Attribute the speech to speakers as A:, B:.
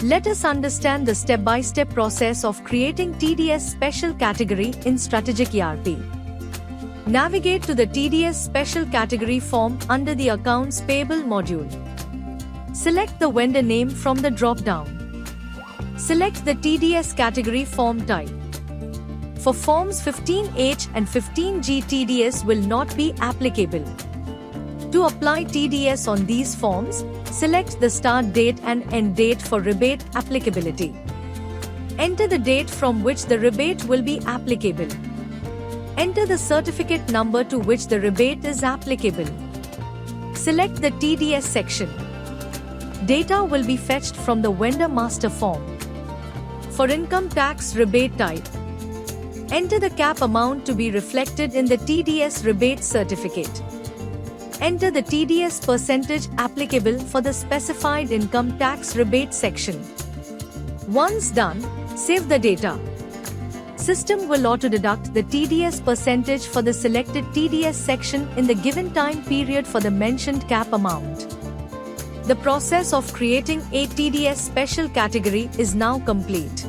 A: Let us understand the step-by-step process of creating TDS special category in StrategicERP. Navigate to the TDS special category form under the Accounts Payable module. Select the vendor name from the drop-down. Select the TDS category form type. For forms 15H and 15G, TDS will not be applicable. To apply TDS on these forms, select the start date and end date for rebate applicability. Enter the date from which the rebate will be applicable. Enter the certificate number to which the rebate is applicable. Select the TDS section. Data will be fetched from the vendor master form. For income tax rebate type, enter the cap amount to be reflected in the TDS rebate certificate. Enter the TDS percentage applicable for the specified income tax rebate section. Once done, save the data. System will auto-deduct the TDS percentage for the selected TDS section in the given time period for the mentioned cap amount. The process of creating a TDS special category is now complete.